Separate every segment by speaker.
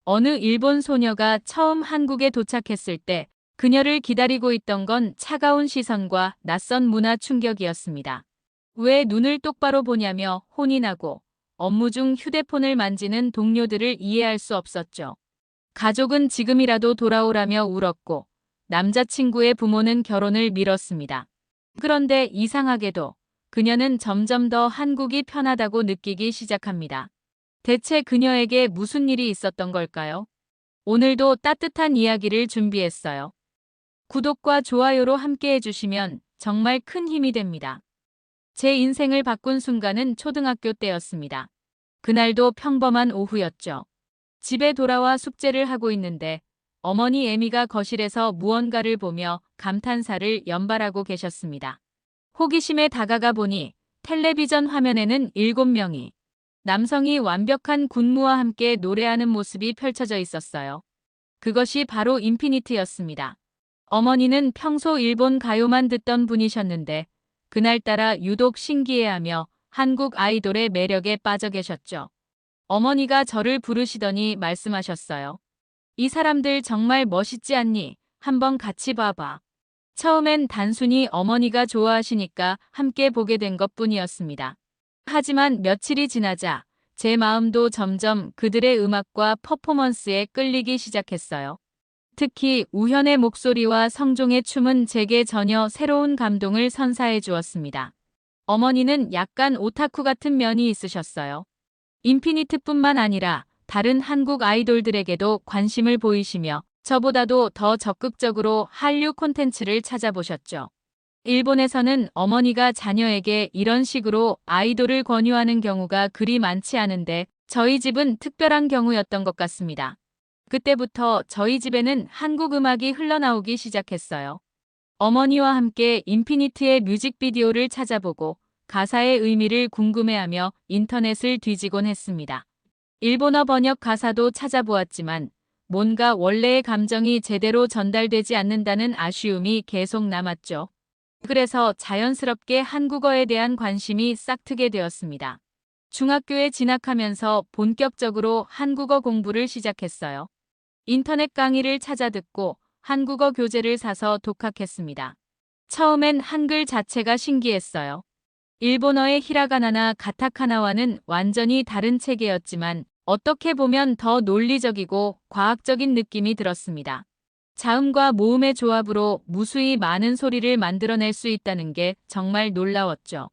Speaker 1: 어느 일본 소녀가 처음 한국에 도착했을 때 그녀를 기다리고 있던 건 차가운 시선과 낯선 문화 충격이었습니다. 왜 눈을 똑바로 보냐며 혼이 나고 업무 중 휴대폰을 만지는 동료들을 이해할 수 없었죠. 가족은 지금이라도 돌아오라며 울었고 남자친구의 부모는 결혼을 미뤘습니다. 그런데 이상하게도 그녀는 점점 더 한국이 편하다고 느끼기 시작합니다. 대체 그녀에게 무슨 일이 있었던 걸까요? 오늘도 따뜻한 이야기를 준비했어요. 구독과 좋아요로 함께 해주시면 정말 큰 힘이 됩니다. 제 인생을 바꾼 순간은 초등학교 때였습니다. 그날도 평범한 오후였죠. 집에 돌아와 숙제를 하고 있는데 어머니 에미가 거실에서 무언가를 보며 감탄사를 연발하고 계셨습니다. 호기심에 다가가 보니 텔레비전 화면에는 7명이 남성이 완벽한 군무와 함께 노래하는 모습이 펼쳐져 있었어요. 그것이 바로 인피니트였습니다. 어머니는 평소 일본 가요만 듣던 분이셨는데 그날따라 유독 신기해하며 한국 아이돌의 매력에 빠져 계셨죠. 어머니가 저를 부르시더니 말씀하셨어요. 이 사람들 정말 멋있지 않니? 한번 같이 봐봐. 처음엔 단순히 어머니가 좋아하시니까 함께 보게 된 것뿐이었습니다. 하지만 며칠이 지나자 제 마음도 점점 그들의 음악과 퍼포먼스에 끌리기 시작했어요. 특히 우현의 목소리와 성종의 춤은 제게 전혀 새로운 감동을 선사해 주었습니다. 어머니는 약간 오타쿠 같은 면이 있으셨어요. 인피니트뿐만 아니라 다른 한국 아이돌들에게도 관심을 보이시며 저보다도 더 적극적으로 한류 콘텐츠를 찾아보셨죠. 일본에서는 어머니가 자녀에게 이런 식으로 아이돌을 권유하는 경우가 그리 많지 않은데 저희 집은 특별한 경우였던 것 같습니다. 그때부터 저희 집에는 한국 음악이 흘러나오기 시작했어요. 어머니와 함께 인피니트의 뮤직비디오를 찾아보고 가사의 의미를 궁금해하며 인터넷을 뒤지곤 했습니다. 일본어 번역 가사도 찾아보았지만 뭔가 원래의 감정이 제대로 전달되지 않는다는 아쉬움이 계속 남았죠. 그래서 자연스럽게 한국어에 대한 관심이 싹트게 되었습니다. 중학교에 진학하면서 본격적으로 한국어 공부를 시작했어요. 인터넷 강의를 찾아 듣고 한국어 교재를 사서 독학했습니다. 처음엔 한글 자체가 신기했어요. 일본어의 히라가나나 가타카나와는 완전히 다른 체계였지만 어떻게 보면 더 논리적이고 과학적인 느낌이 들었습니다. 자음과 모음의 조합으로 무수히 많은 소리를 만들어낼 수 있다는 게 정말 놀라웠죠.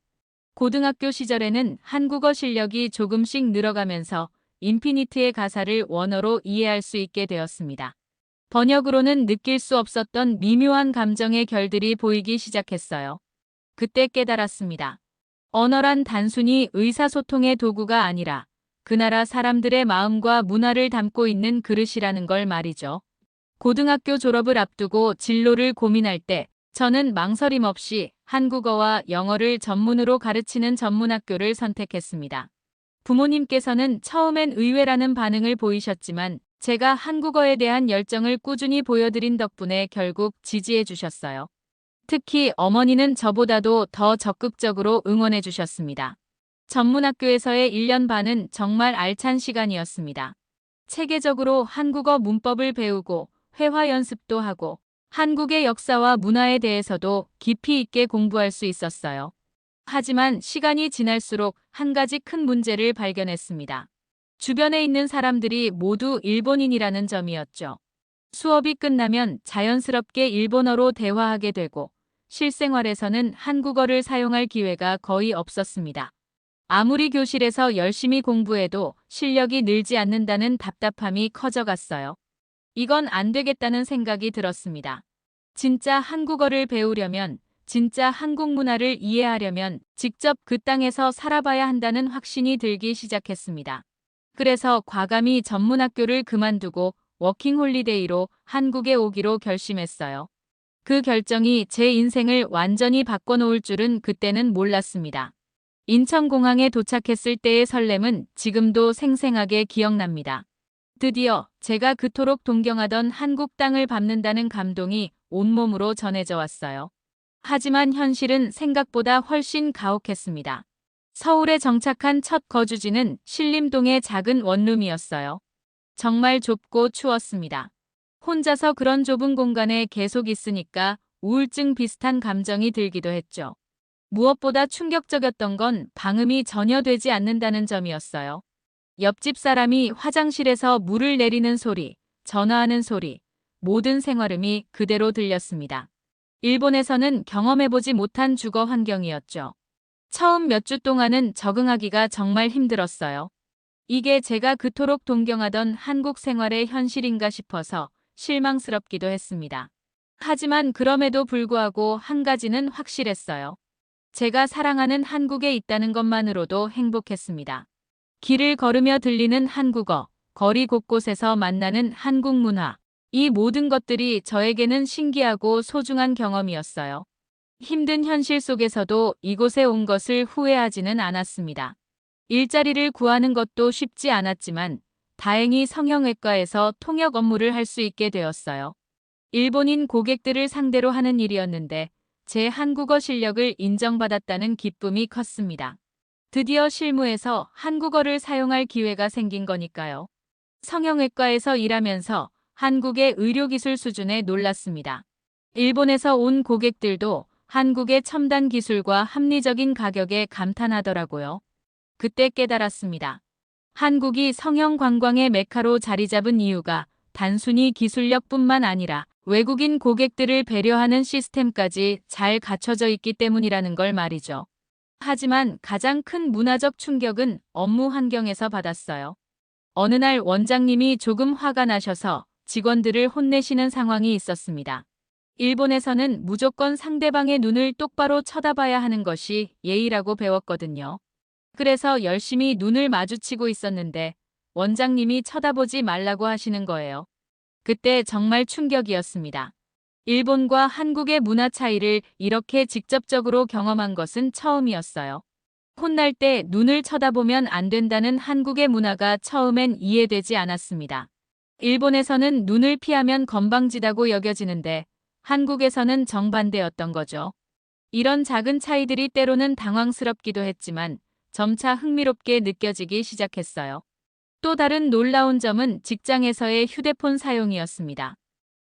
Speaker 1: 고등학교 시절에는 한국어 실력이 조금씩 늘어가면서 인피니트의 가사를 원어로 이해할 수 있게 되었습니다. 번역으로는 느낄 수 없었던 미묘한 감정의 결들이 보이기 시작했어요. 그때 깨달았습니다. 언어란 단순히 의사소통의 도구가 아니라 그 나라 사람들의 마음과 문화를 담고 있는 그릇이라는 걸 말이죠. 고등학교 졸업을 앞두고 진로를 고민할 때 저는 망설임 없이 한국어와 영어를 전문으로 가르치는 전문학교를 선택했습니다. 부모님께서는 처음엔 의외라는 반응을 보이셨지만 제가 한국어에 대한 열정을 꾸준히 보여드린 덕분에 결국 지지해 주셨어요. 특히 어머니는 저보다도 더 적극적으로 응원해 주셨습니다. 전문학교에서의 1년 반은 정말 알찬 시간이었습니다. 체계적으로 한국어 문법을 배우고 회화 연습도 하고 한국의 역사와 문화에 대해서도 깊이 있게 공부할 수 있었어요. 하지만 시간이 지날수록 한 가지 큰 문제를 발견했습니다. 주변에 있는 사람들이 모두 일본인이라는 점이었죠. 수업이 끝나면 자연스럽게 일본어로 대화하게 되고 실생활에서는 한국어를 사용할 기회가 거의 없었습니다. 아무리 교실에서 열심히 공부해도 실력이 늘지 않는다는 답답함이 커져갔어요. 이건 안 되겠다는 생각이 들었습니다. 진짜 한국어를 배우려면, 진짜 한국 문화를 이해하려면 직접 그 땅에서 살아봐야 한다는 확신이 들기 시작했습니다. 그래서 과감히 전문학교를 그만두고 워킹홀리데이로 한국에 오기로 결심했어요. 그 결정이 제 인생을 완전히 바꿔놓을 줄은 그때는 몰랐습니다. 인천공항에 도착했을 때의 설렘은 지금도 생생하게 기억납니다. 드디어 제가 그토록 동경하던 한국 땅을 밟는다는 감동이 온몸으로 전해져 왔어요. 하지만 현실은 생각보다 훨씬 가혹했습니다. 서울에 정착한 첫 거주지는 신림동의 작은 원룸이었어요. 정말 좁고 추웠습니다. 혼자서 그런 좁은 공간에 계속 있으니까 우울증 비슷한 감정이 들기도 했죠. 무엇보다 충격적이었던 건 방음이 전혀 되지 않는다는 점이었어요. 옆집 사람이 화장실에서 물을 내리는 소리, 전화하는 소리, 모든 생활음이 그대로 들렸습니다. 일본에서는 경험해보지 못한 주거 환경이었죠. 처음 몇 주 동안은 적응하기가 정말 힘들었어요. 이게 제가 그토록 동경하던 한국 생활의 현실인가 싶어서 실망스럽기도 했습니다. 하지만 그럼에도 불구하고 한 가지는 확실했어요. 제가 사랑하는 한국에 있다는 것만으로도 행복했습니다. 길을 걸으며 들리는 한국어, 거리 곳곳에서 만나는 한국 문화, 이 모든 것들이 저에게는 신기하고 소중한 경험이었어요. 힘든 현실 속에서도 이곳에 온 것을 후회하지는 않았습니다. 일자리를 구하는 것도 쉽지 않았지만 다행히 성형외과에서 통역 업무를 할 수 있게 되었어요. 일본인 고객들을 상대로 하는 일이었는데 제 한국어 실력을 인정받았다는 기쁨이 컸습니다. 드디어 실무에서 한국어를 사용할 기회가 생긴 거니까요. 성형외과에서 일하면서 한국의 의료기술 수준에 놀랐습니다. 일본에서 온 고객들도 한국의 첨단 기술과 합리적인 가격에 감탄하더라고요. 그때 깨달았습니다. 한국이 성형 관광의 메카로 자리 잡은 이유가 단순히 기술력뿐만 아니라 외국인 고객들을 배려하는 시스템까지 잘 갖춰져 있기 때문이라는 걸 말이죠. 하지만 가장 큰 문화적 충격은 업무 환경에서 받았어요. 어느 날 원장님이 조금 화가 나셔서 직원들을 혼내시는 상황이 있었습니다. 일본에서는 무조건 상대방의 눈을 똑바로 쳐다봐야 하는 것이 예의라고 배웠거든요. 그래서 열심히 눈을 마주치고 있었는데 원장님이 쳐다보지 말라고 하시는 거예요. 그때 정말 충격이었습니다. 일본과 한국의 문화 차이를 이렇게 직접적으로 경험한 것은 처음이었어요. 혼날 때 눈을 쳐다보면 안 된다는 한국의 문화가 처음엔 이해되지 않았습니다. 일본에서는 눈을 피하면 건방지다고 여겨지는데 한국에서는 정반대였던 거죠. 이런 작은 차이들이 때로는 당황스럽기도 했지만 점차 흥미롭게 느껴지기 시작했어요. 또 다른 놀라운 점은 직장에서의 휴대폰 사용이었습니다.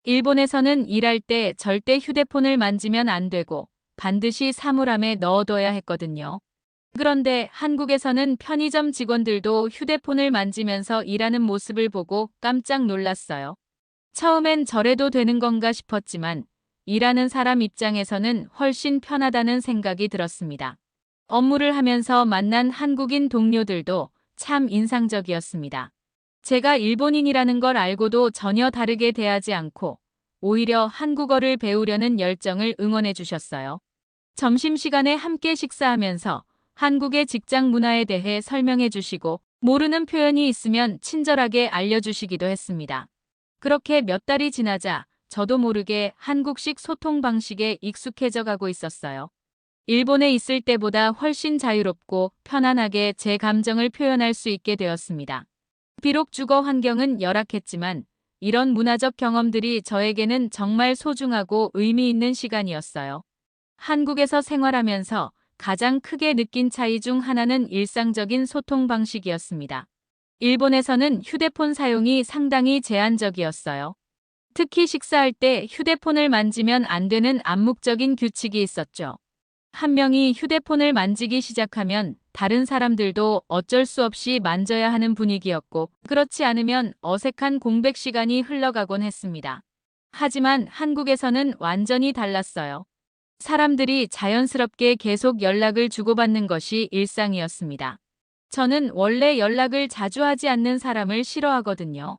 Speaker 1: 일본에서는 일할 때 절대 휴대폰을 만지면 안 되고 반드시 사물함에 넣어둬야 했거든요. 그런데 한국에서는 편의점 직원들도 휴대폰을 만지면서 일하는 모습을 보고 깜짝 놀랐어요. 처음엔 저래도 되는 건가 싶었지만 일하는 사람 입장에서는 훨씬 편하다는 생각이 들었습니다. 업무를 하면서 만난 한국인 동료들도 참 인상적이었습니다. 제가 일본인이라는 걸 알고도 전혀 다르게 대하지 않고 오히려 한국어를 배우려는 열정을 응원해 주셨어요. 점심시간에 함께 식사하면서 한국의 직장 문화에 대해 설명해 주시고 모르는 표현이 있으면 친절하게 알려주시기도 했습니다. 그렇게 몇 달이 지나자 저도 모르게 한국식 소통 방식에 익숙해져 가고 있었어요. 일본에 있을 때보다 훨씬 자유롭고 편안하게 제 감정을 표현할 수 있게 되었습니다. 비록 주거 환경은 열악했지만 이런 문화적 경험들이 저에게는 정말 소중하고 의미 있는 시간이었어요. 한국에서 생활하면서 가장 크게 느낀 차이 중 하나는 일상적인 소통 방식이었습니다. 일본에서는 휴대폰 사용이 상당히 제한적이었어요. 특히 식사할 때 휴대폰을 만지면 안 되는 암묵적인 규칙이 있었죠. 한 명이 휴대폰을 만지기 시작하면 다른 사람들도 어쩔 수 없이 만져야 하는 분위기였고 그렇지 않으면 어색한 공백 시간이 흘러가곤 했습니다. 하지만 한국에서는 완전히 달랐어요. 사람들이 자연스럽게 계속 연락을 주고받는 것이 일상이었습니다. 저는 원래 연락을 자주 하지 않는 사람을 싫어하거든요.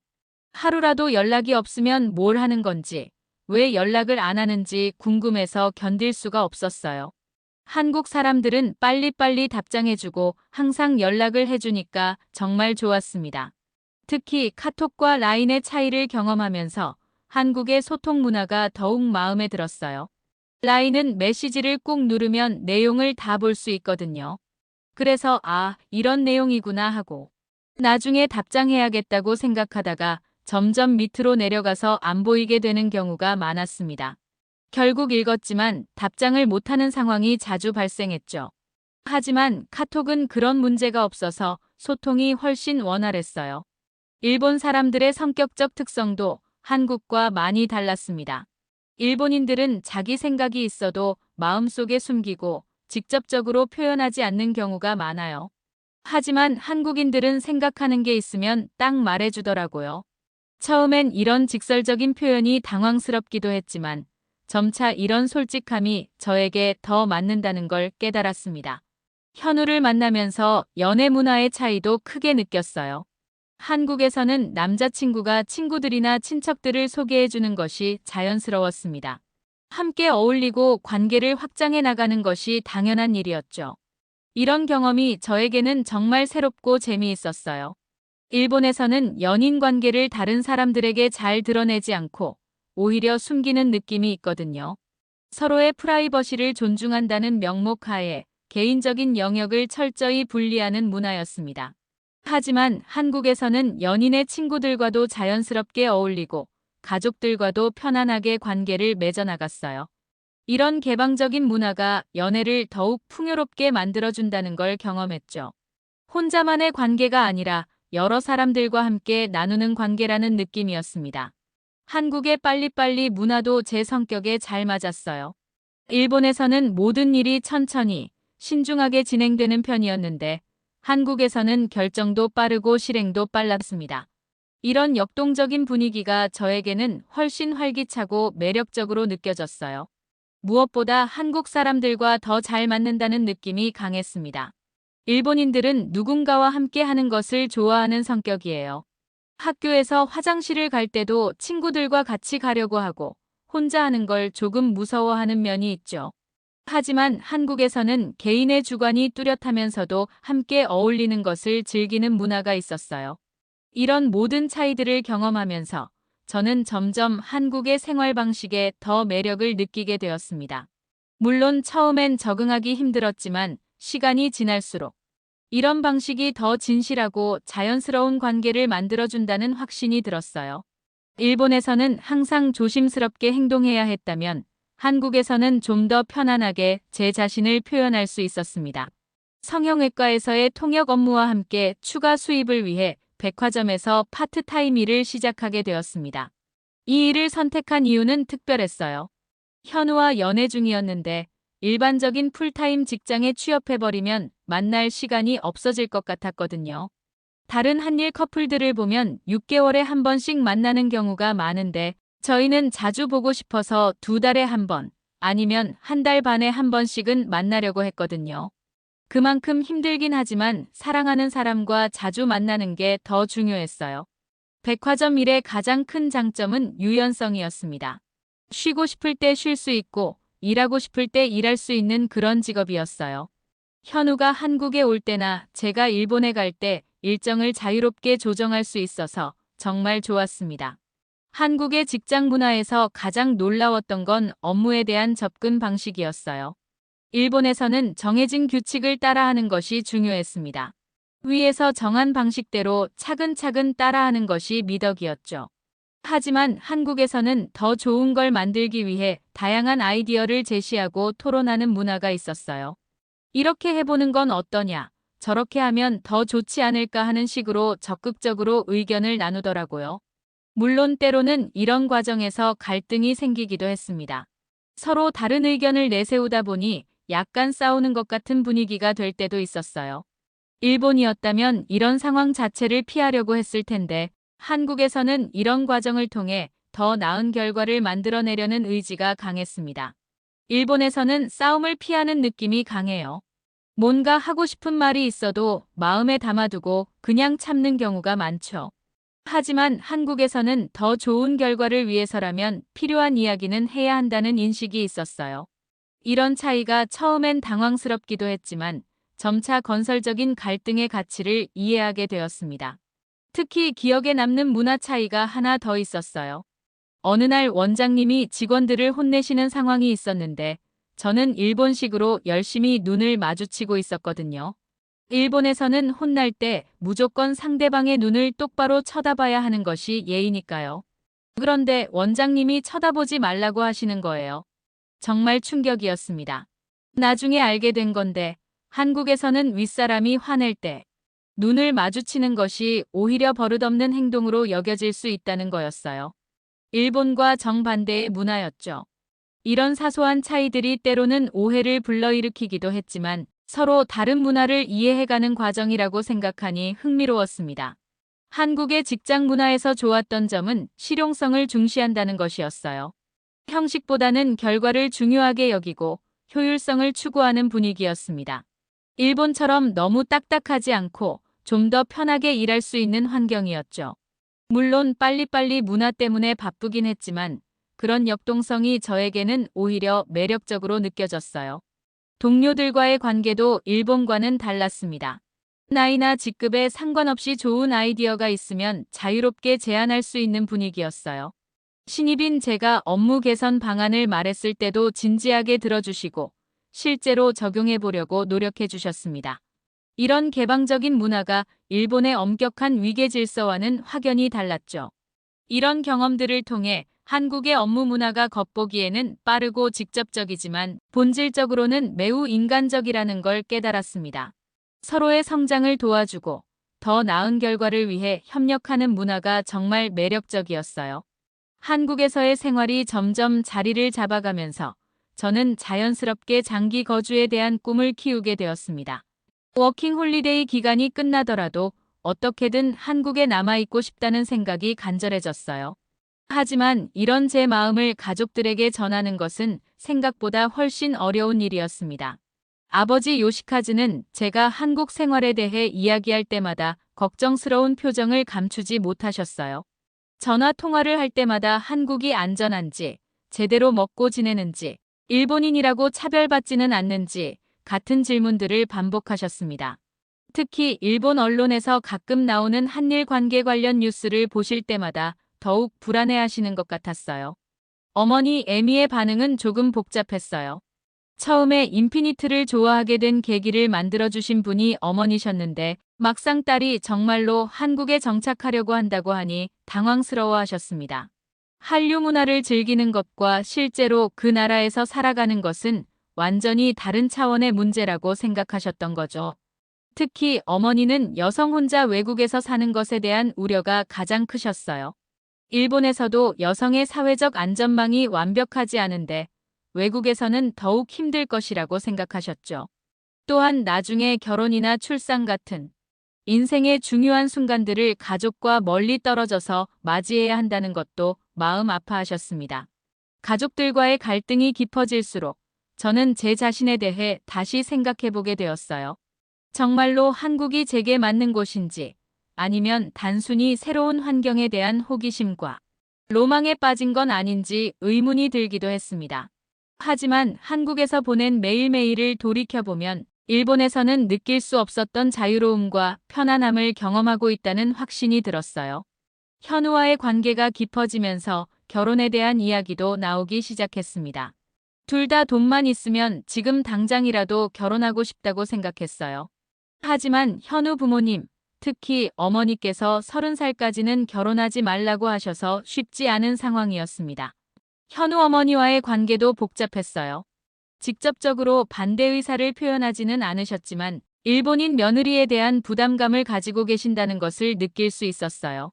Speaker 1: 하루라도 연락이 없으면 뭘 하는 건지, 왜 연락을 안 하는지 궁금해서 견딜 수가 없었어요. 한국 사람들은 빨리빨리 답장해주고 항상 연락을 해주니까 정말 좋았습니다. 특히 카톡과 라인의 차이를 경험하면서 한국의 소통 문화가 더욱 마음에 들었어요. 라인은 메시지를 꾹 누르면 내용을 다 볼 수 있거든요. 그래서 이런 내용이구나 하고 나중에 답장해야겠다고 생각하다가 점점 밑으로 내려가서 안 보이게 되는 경우가 많았습니다. 결국 읽었지만 답장을 못하는 상황이 자주 발생했죠. 하지만 카톡은 그런 문제가 없어서 소통이 훨씬 원활했어요. 일본 사람들의 성격적 특성도 한국과 많이 달랐습니다. 일본인들은 자기 생각이 있어도 마음속에 숨기고 직접적으로 표현하지 않는 경우가 많아요. 하지만 한국인들은 생각하는 게 있으면 딱 말해주더라고요. 처음엔 이런 직설적인 표현이 당황스럽기도 했지만 점차 이런 솔직함이 저에게 더 맞는다는 걸 깨달았습니다. 현우를 만나면서 연애 문화의 차이도 크게 느꼈어요. 한국에서는 남자친구가 친구들이나 친척들을 소개해주는 것이 자연스러웠습니다. 함께 어울리고 관계를 확장해 나가는 것이 당연한 일이었죠. 이런 경험이 저에게는 정말 새롭고 재미있었어요. 일본에서는 연인 관계를 다른 사람들에게 잘 드러내지 않고 오히려 숨기는 느낌이 있거든요. 서로의 프라이버시를 존중한다는 명목 하에 개인적인 영역을 철저히 분리하는 문화였습니다. 하지만 한국에서는 연인의 친구들과도 자연스럽게 어울리고 가족들과도 편안하게 관계를 맺어나갔어요. 이런 개방적인 문화가 연애를 더욱 풍요롭게 만들어준다는 걸 경험했죠. 혼자만의 관계가 아니라 여러 사람들과 함께 나누는 관계라는 느낌이었습니다. 한국의 빨리빨리 문화도 제 성격에 잘 맞았어요. 일본에서는 모든 일이 천천히, 신중하게 진행되는 편이었는데 한국에서는 결정도 빠르고 실행도 빨랐습니다. 이런 역동적인 분위기가 저에게는 훨씬 활기차고 매력적으로 느껴졌어요. 무엇보다 한국 사람들과 더 잘 맞는다는 느낌이 강했습니다. 일본인들은 누군가와 함께 하는 것을 좋아하는 성격이에요. 학교에서 화장실을 갈 때도 친구들과 같이 가려고 하고 혼자 하는 걸 조금 무서워하는 면이 있죠. 하지만 한국에서는 개인의 주관이 뚜렷하면서도 함께 어울리는 것을 즐기는 문화가 있었어요. 이런 모든 차이들을 경험하면서 저는 점점 한국의 생활 방식에 더 매력을 느끼게 되었습니다. 물론 처음엔 적응하기 힘들었지만 시간이 지날수록 이런 방식이 더 진실하고 자연스러운 관계를 만들어준다는 확신이 들었어요. 일본에서는 항상 조심스럽게 행동해야 했다면 한국에서는 좀 더 편안하게 제 자신을 표현할 수 있었습니다. 성형외과에서의 통역 업무와 함께 추가 수입을 위해 백화점에서 파트타임 일을 시작하게 되었습니다. 이 일을 선택한 이유는 특별했어요. 현우와 연애 중이었는데 일반적인 풀타임 직장에 취업해버리면 만날 시간이 없어질 것 같았거든요. 다른 한일 커플들을 보면 6개월에 한 번씩 만나는 경우가 많은데 저희는 자주 보고 싶어서 2달에 한 번, 아니면 1달 반에 한 번씩은 만나려고 했거든요. 그만큼 힘들긴 하지만 사랑하는 사람과 자주 만나는 게 더 중요했어요. 백화점 일의 가장 큰 장점은 유연성이었습니다. 쉬고 싶을 때 쉴 수 있고 일하고 싶을 때 일할 수 있는 그런 직업이었어요. 현우가 한국에 올 때나 제가 일본에 갈 때 일정을 자유롭게 조정할 수 있어서 정말 좋았습니다. 한국의 직장 문화에서 가장 놀라웠던 건 업무에 대한 접근 방식이었어요. 일본에서는 정해진 규칙을 따라하는 것이 중요했습니다. 위에서 정한 방식대로 차근차근 따라하는 것이 미덕이었죠. 하지만 한국에서는 더 좋은 걸 만들기 위해 다양한 아이디어를 제시하고 토론하는 문화가 있었어요. 이렇게 해보는 건 어떠냐, 저렇게 하면 더 좋지 않을까 하는 식으로 적극적으로 의견을 나누더라고요. 물론 때로는 이런 과정에서 갈등이 생기기도 했습니다. 서로 다른 의견을 내세우다 보니 약간 싸우는 것 같은 분위기가 될 때도 있었어요. 일본이었다면 이런 상황 자체를 피하려고 했을 텐데 한국에서는 이런 과정을 통해 더 나은 결과를 만들어내려는 의지가 강했습니다. 일본에서는 싸움을 피하는 느낌이 강해요. 뭔가 하고 싶은 말이 있어도 마음에 담아두고 그냥 참는 경우가 많죠. 하지만 한국에서는 더 좋은 결과를 위해서라면 필요한 이야기는 해야 한다는 인식이 있었어요. 이런 차이가 처음엔 당황스럽기도 했지만 점차 건설적인 갈등의 가치를 이해하게 되었습니다. 특히 기억에 남는 문화 차이가 하나 더 있었어요. 어느 날 원장님이 직원들을 혼내시는 상황이 있었는데 저는 일본식으로 열심히 눈을 마주치고 있었거든요. 일본에서는 혼날 때 무조건 상대방의 눈을 똑바로 쳐다봐야 하는 것이 예의니까요. 그런데 원장님이 쳐다보지 말라고 하시는 거예요. 정말 충격이었습니다. 나중에 알게 된 건데 한국에서는 윗사람이 화낼 때 눈을 마주치는 것이 오히려 버릇없는 행동으로 여겨질 수 있다는 거였어요. 일본과 정반대의 문화였죠. 이런 사소한 차이들이 때로는 오해를 불러일으키기도 했지만 서로 다른 문화를 이해해가는 과정이라고 생각하니 흥미로웠습니다. 한국의 직장 문화에서 좋았던 점은 실용성을 중시한다는 것이었어요. 형식보다는 결과를 중요하게 여기고 효율성을 추구하는 분위기였습니다. 일본처럼 너무 딱딱하지 않고 좀 더 편하게 일할 수 있는 환경이었죠. 물론 빨리빨리 문화 때문에 바쁘긴 했지만 그런 역동성이 저에게는 오히려 매력적으로 느껴졌어요. 동료들과의 관계도 일본과는 달랐습니다. 나이나 직급에 상관없이 좋은 아이디어가 있으면 자유롭게 제안할 수 있는 분위기였어요. 신입인 제가 업무 개선 방안을 말했을 때도 진지하게 들어주시고 실제로 적용해 보려고 노력해 주셨습니다. 이런 개방적인 문화가 일본의 엄격한 위계 질서와는 확연히 달랐죠. 이런 경험들을 통해 한국의 업무 문화가 겉보기에는 빠르고 직접적이지만 본질적으로는 매우 인간적이라는 걸 깨달았습니다. 서로의 성장을 도와주고 더 나은 결과를 위해 협력하는 문화가 정말 매력적이었어요. 한국에서의 생활이 점점 자리를 잡아가면서 저는 자연스럽게 장기 거주에 대한 꿈을 키우게 되었습니다. 워킹 홀리데이 기간이 끝나더라도 어떻게든 한국에 남아있고 싶다는 생각이 간절해졌어요. 하지만 이런 제 마음을 가족들에게 전하는 것은 생각보다 훨씬 어려운 일이었습니다. 아버지 요시카즈는 제가 한국 생활에 대해 이야기할 때마다 걱정스러운 표정을 감추지 못하셨어요. 전화 통화를 할 때마다 한국이 안전한지, 제대로 먹고 지내는지, 일본인이라고 차별받지는 않는지 같은 질문들을 반복하셨습니다. 특히 일본 언론에서 가끔 나오는 한일 관계 관련 뉴스를 보실 때마다 더욱 불안해하시는 것 같았어요. 어머니 에미의 반응은 조금 복잡했어요. 처음에 인피니트를 좋아하게 된 계기를 만들어주신 분이 어머니셨는데 막상 딸이 정말로 한국에 정착하려고 한다고 하니 당황스러워하셨습니다. 한류 문화를 즐기는 것과 실제로 그 나라에서 살아가는 것은 완전히 다른 차원의 문제라고 생각하셨던 거죠. 특히 어머니는 여성 혼자 외국에서 사는 것에 대한 우려가 가장 크셨어요. 일본에서도 여성의 사회적 안전망이 완벽하지 않은데 외국에서는 더욱 힘들 것이라고 생각하셨죠. 또한 나중에 결혼이나 출산 같은 인생의 중요한 순간들을 가족과 멀리 떨어져서 맞이해야 한다는 것도 마음 아파하셨습니다. 가족들과의 갈등이 깊어질수록 저는 제 자신에 대해 다시 생각해보게 되었어요. 정말로 한국이 제게 맞는 곳인지 아니면 단순히 새로운 환경에 대한 호기심과 로망에 빠진 건 아닌지 의문이 들기도 했습니다. 하지만 한국에서 보낸 매일매일을 돌이켜보면 일본에서는 느낄 수 없었던 자유로움과 편안함을 경험하고 있다는 확신이 들었어요. 현우와의 관계가 깊어지면서 결혼에 대한 이야기도 나오기 시작했습니다. 둘 다 돈만 있으면 지금 당장이라도 결혼하고 싶다고 생각했어요. 하지만 현우 부모님, 특히 어머니께서 30살까지는 결혼하지 말라고 하셔서 쉽지 않은 상황이었습니다. 현우 어머니와의 관계도 복잡했어요. 직접적으로 반대 의사를 표현하지는 않으셨지만 일본인 며느리에 대한 부담감을 가지고 계신다는 것을 느낄 수 있었어요.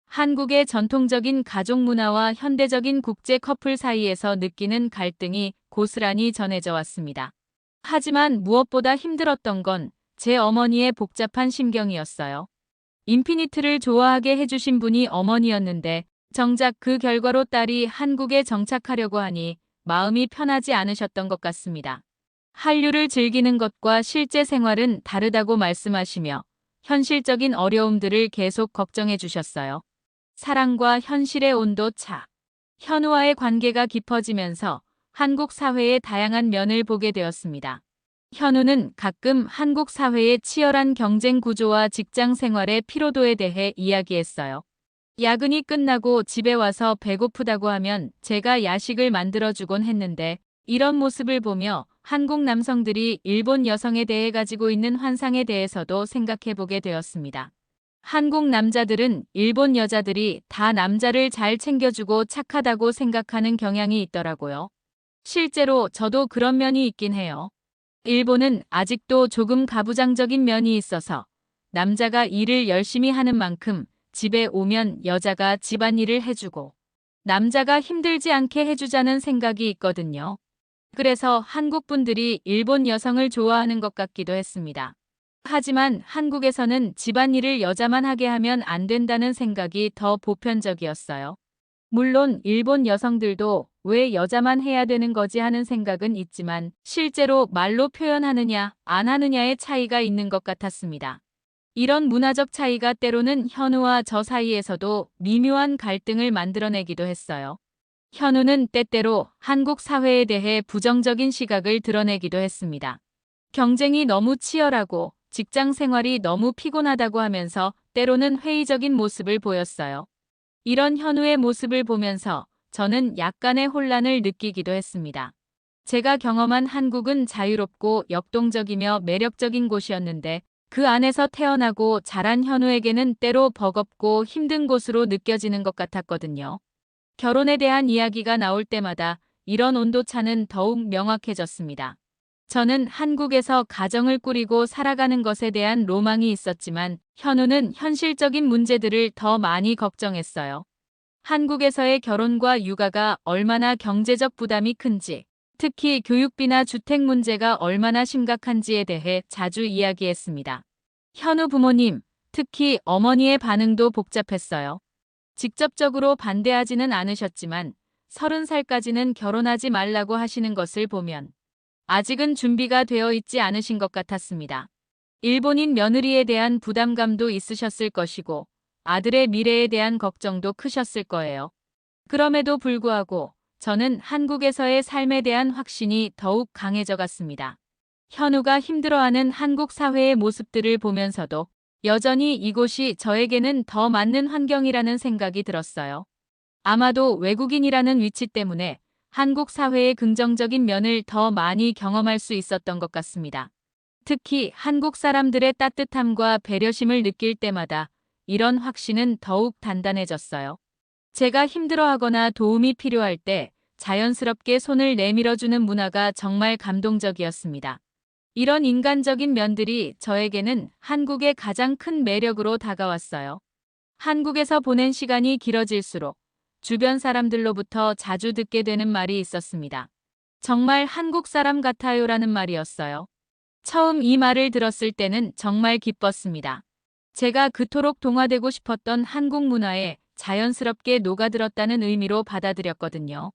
Speaker 1: 한국의 전통적인 가족 문화와 현대적인 국제 커플 사이에서 느끼는 갈등이 고스란히 전해져 왔습니다. 하지만 무엇보다 힘들었던 건 제 어머니의 복잡한 심경이었어요. 인피니트를 좋아하게 해주신 분이 어머니였는데 정작 그 결과로 딸이 한국에 정착하려고 하니 마음이 편하지 않으셨던 것 같습니다. 한류를 즐기는 것과 실제 생활은 다르다고 말씀하시며 현실적인 어려움들을 계속 걱정해 주셨어요. 사랑과 현실의 온도 차. 현우와의 관계가 깊어지면서 한국 사회의 다양한 면을 보게 되었습니다. 현우는 가끔 한국 사회의 치열한 경쟁 구조와 직장 생활의 피로도에 대해 이야기했어요. 야근이 끝나고 집에 와서 배고프다고 하면 제가 야식을 만들어주곤 했는데 이런 모습을 보며 한국 남성들이 일본 여성에 대해 가지고 있는 환상에 대해서도 생각해보게 되었습니다. 한국 남자들은 일본 여자들이 다 남자를 잘 챙겨주고 착하다고 생각하는 경향이 있더라고요. 실제로 저도 그런 면이 있긴 해요. 일본은 아직도 조금 가부장적인 면이 있어서 남자가 일을 열심히 하는 만큼 집에 오면 여자가 집안일을 해주고 남자가 힘들지 않게 해주자는 생각이 있거든요. 그래서 한국 분들이 일본 여성을 좋아하는 것 같기도 했습니다. 하지만 한국에서는 집안일을 여자만 하게 하면 안 된다는 생각이 더 보편적이었어요. 물론 일본 여성들도 왜 여자만 해야 되는 거지 하는 생각은 있지만 실제로 말로 표현하느냐 안 하느냐의 차이가 있는 것 같았습니다. 이런 문화적 차이가 때로는 현우와 저 사이에서도 미묘한 갈등을 만들어내기도 했어요. 현우는 때때로 한국 사회에 대해 부정적인 시각을 드러내기도 했습니다. 경쟁이 너무 치열하고 직장 생활이 너무 피곤하다고 하면서 때로는 회의적인 모습을 보였어요. 이런 현우의 모습을 보면서 저는 약간의 혼란을 느끼기도 했습니다. 제가 경험한 한국은 자유롭고 역동적이며 매력적인 곳이었는데 그 안에서 태어나고 자란 현우에게는 때로 버겁고 힘든 곳으로 느껴지는 것 같았거든요. 결혼에 대한 이야기가 나올 때마다 이런 온도차는 더욱 명확해졌습니다. 저는 한국에서 가정을 꾸리고 살아가는 것에 대한 로망이 있었지만 현우는 현실적인 문제들을 더 많이 걱정했어요. 한국에서의 결혼과 육아가 얼마나 경제적 부담이 큰지, 특히 교육비나 주택 문제가 얼마나 심각한지에 대해 자주 이야기했습니다. 현우 부모님, 특히 어머니의 반응도 복잡했어요. 직접적으로 반대하지는 않으셨지만 30살까지는 결혼하지 말라고 하시는 것을 보면 아직은 준비가 되어 있지 않으신 것 같았습니다. 일본인 며느리에 대한 부담감도 있으셨을 것이고 아들의 미래에 대한 걱정도 크셨을 거예요. 그럼에도 불구하고 저는 한국에서의 삶에 대한 확신이 더욱 강해져 갔습니다. 현우가 힘들어하는 한국 사회의 모습들을 보면서도 여전히 이곳이 저에게는 더 맞는 환경이라는 생각이 들었어요. 아마도 외국인이라는 위치 때문에 한국 사회의 긍정적인 면을 더 많이 경험할 수 있었던 것 같습니다. 특히 한국 사람들의 따뜻함과 배려심을 느낄 때마다 이런 확신은 더욱 단단해졌어요. 제가 힘들어하거나 도움이 필요할 때 자연스럽게 손을 내밀어주는 문화가 정말 감동적이었습니다. 이런 인간적인 면들이 저에게는 한국의 가장 큰 매력으로 다가왔어요. 한국에서 보낸 시간이 길어질수록 주변 사람들로부터 자주 듣게 되는 말이 있었습니다. 정말 한국 사람 같아요라는 말이었어요. 처음 이 말을 들었을 때는 정말 기뻤습니다. 제가 그토록 동화되고 싶었던 한국 문화에 자연스럽게 녹아들었다는 의미로 받아들였거든요.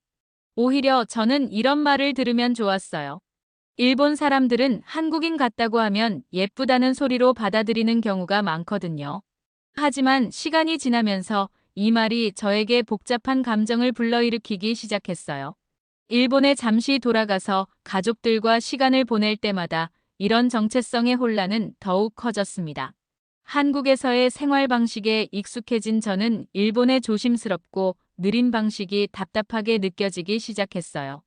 Speaker 1: 오히려 저는 이런 말을 들으면 좋았어요. 일본 사람들은 한국인 같다고 하면 예쁘다는 소리로 받아들이는 경우가 많거든요. 하지만 시간이 지나면서 이 말이 저에게 복잡한 감정을 불러일으키기 시작했어요. 일본에 잠시 돌아가서 가족들과 시간을 보낼 때마다 이런 정체성의 혼란은 더욱 커졌습니다. 한국에서의 생활 방식에 익숙해진 저는 일본의 조심스럽고 느린 방식이 답답하게 느껴지기 시작했어요.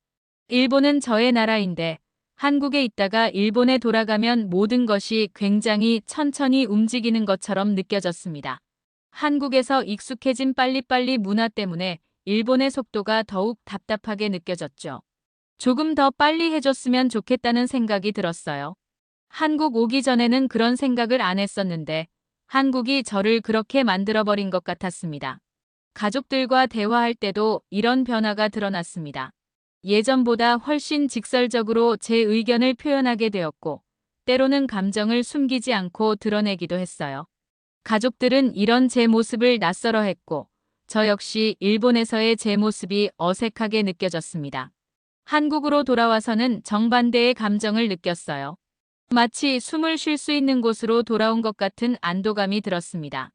Speaker 1: 일본은 저의 나라인데 한국에 있다가 일본에 돌아가면 모든 것이 굉장히 천천히 움직이는 것처럼 느껴졌습니다. 한국에서 익숙해진 빨리빨리 문화 때문에 일본의 속도가 더욱 답답하게 느껴졌죠. 조금 더 빨리 해줬으면 좋겠다는 생각이 들었어요. 한국 오기 전에는 그런 생각을 안 했었는데 한국이 저를 그렇게 만들어버린 것 같았습니다. 가족들과 대화할 때도 이런 변화가 드러났습니다. 예전보다 훨씬 직설적으로 제 의견을 표현하게 되었고 때로는 감정을 숨기지 않고 드러내기도 했어요. 가족들은 이런 제 모습을 낯설어했고 저 역시 일본에서의 제 모습이 어색하게 느껴졌습니다. 한국으로 돌아와서는 정반대의 감정을 느꼈어요. 마치 숨을 쉴 수 있는 곳으로 돌아온 것 같은 안도감이 들었습니다.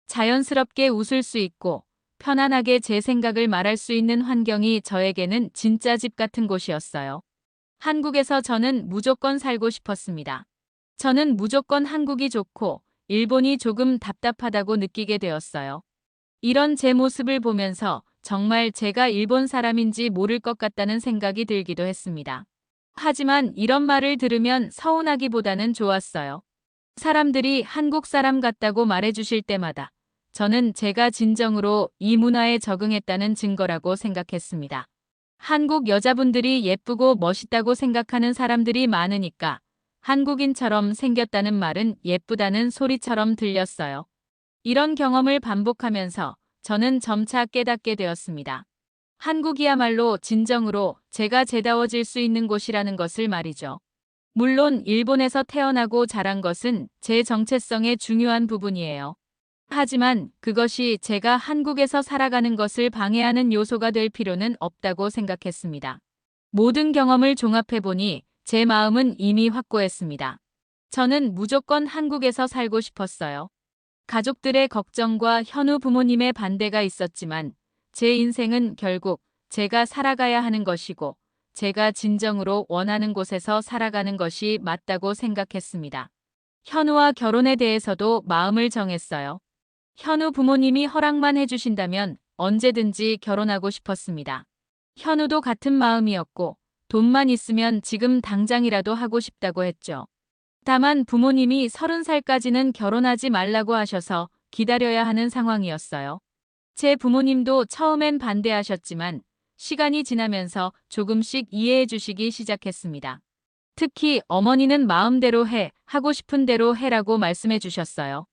Speaker 1: 자연스럽게 웃을 수 있고 편안하게 제 생각을 말할 수 있는 환경이 저에게는 진짜 집 같은 곳이었어요. 한국에서 저는 무조건 살고 싶었습니다. 저는 무조건 한국이 좋고 일본이 조금 답답하다고 느끼게 되었어요. 이런 제 모습을 보면서 정말 제가 일본 사람인지 모를 것 같다는 생각이 들기도 했습니다. 하지만 이런 말을 들으면 서운하기보다는 좋았어요. 사람들이 한국 사람 같다고 말해주실 때마다 저는 제가 진정으로 이 문화에 적응했다는 증거라고 생각했습니다. 한국 여자분들이 예쁘고 멋있다고 생각하는 사람들이 많으니까 한국인처럼 생겼다는 말은 예쁘다는 소리처럼 들렸어요. 이런 경험을 반복하면서 저는 점차 깨닫게 되었습니다. 한국이야말로 진정으로 제가 제다워질 수 있는 곳이라는 것을 말이죠. 물론 일본에서 태어나고 자란 것은 제 정체성의 중요한 부분이에요. 하지만 그것이 제가 한국에서 살아가는 것을 방해하는 요소가 될 필요는 없다고 생각했습니다. 모든 경험을 종합해보니 제 마음은 이미 확고했습니다. 저는 무조건 한국에서 살고 싶었어요. 가족들의 걱정과 현우 부모님의 반대가 있었지만 제 인생은 결국 제가 살아가야 하는 것이고 제가 진정으로 원하는 곳에서 살아가는 것이 맞다고 생각했습니다. 현우와 결혼에 대해서도 마음을 정했어요. 현우 부모님이 허락만 해주신다면 언제든지 결혼하고 싶었습니다. 현우도 같은 마음이었고 돈만 있으면 지금 당장이라도 하고 싶다고 했죠. 다만 부모님이 30살까지는 결혼하지 말라고 하셔서 기다려야 하는 상황이었어요. 제 부모님도 처음엔 반대하셨지만 시간이 지나면서 조금씩 이해해 주시기 시작했습니다. 특히 어머니는 마음대로 해, 하고 싶은 대로 해라고 말씀해 주셨어요.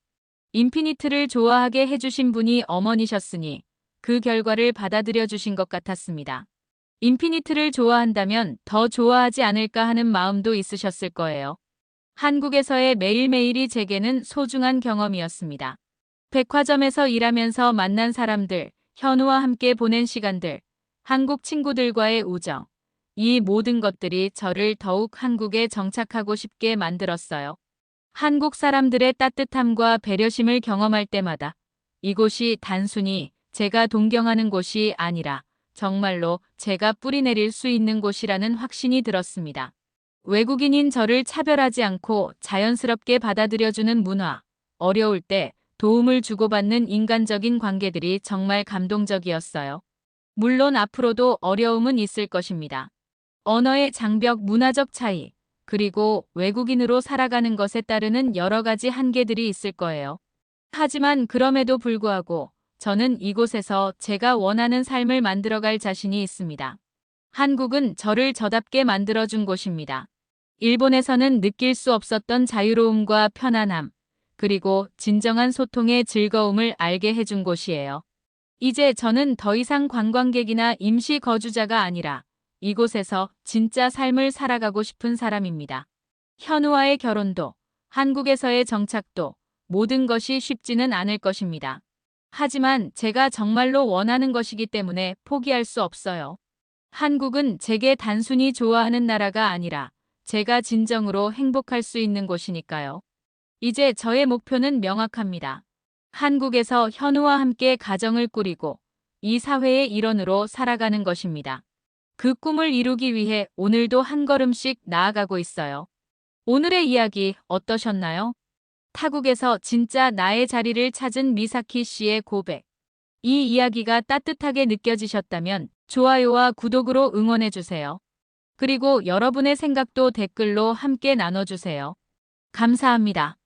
Speaker 1: 인피니트를 좋아하게 해주신 분이 어머니셨으니 그 결과를 받아들여 주신 것 같았습니다. 인피니트를 좋아한다면 더 좋아하지 않을까 하는 마음도 있으셨을 거예요. 한국에서의 매일매일이 제게는 소중한 경험이었습니다. 백화점에서 일하면서 만난 사람들, 현우와 함께 보낸 시간들, 한국 친구들과의 우정, 이 모든 것들이 저를 더욱 한국에 정착하고 싶게 만들었어요. 한국 사람들의 따뜻함과 배려심을 경험할 때마다 이곳이 단순히 제가 동경하는 곳이 아니라 정말로 제가 뿌리내릴 수 있는 곳이라는 확신이 들었습니다. 외국인인 저를 차별하지 않고 자연스럽게 받아들여주는 문화, 어려울 때 도움을 주고받는 인간적인 관계들이 정말 감동적이었어요. 물론 앞으로도 어려움은 있을 것입니다. 언어의 장벽, 문화적 차이, 그리고 외국인으로 살아가는 것에 따르는 여러 가지 한계들이 있을 거예요. 하지만 그럼에도 불구하고 저는 이곳에서 제가 원하는 삶을 만들어갈 자신이 있습니다. 한국은 저를 저답게 만들어준 곳입니다. 일본에서는 느낄 수 없었던 자유로움과 편안함, 그리고 진정한 소통의 즐거움을 알게 해준 곳이에요. 이제 저는 더 이상 관광객이나 임시 거주자가 아니라 이곳에서 진짜 삶을 살아가고 싶은 사람입니다. 현우와의 결혼도, 한국에서의 정착도 모든 것이 쉽지는 않을 것입니다. 하지만 제가 정말로 원하는 것이기 때문에 포기할 수 없어요. 한국은 제게 단순히 좋아하는 나라가 아니라 제가 진정으로 행복할 수 있는 곳이니까요. 이제 저의 목표는 명확합니다. 한국에서 현우와 함께 가정을 꾸리고 이 사회의 일원으로 살아가는 것입니다. 그 꿈을 이루기 위해 오늘도 한 걸음씩 나아가고 있어요. 오늘의 이야기 어떠셨나요? 타국에서 진짜 나의 자리를 찾은 미사키 씨의 고백. 이 이야기가 따뜻하게 느껴지셨다면 좋아요와 구독으로 응원해주세요. 그리고 여러분의 생각도 댓글로 함께 나눠주세요. 감사합니다.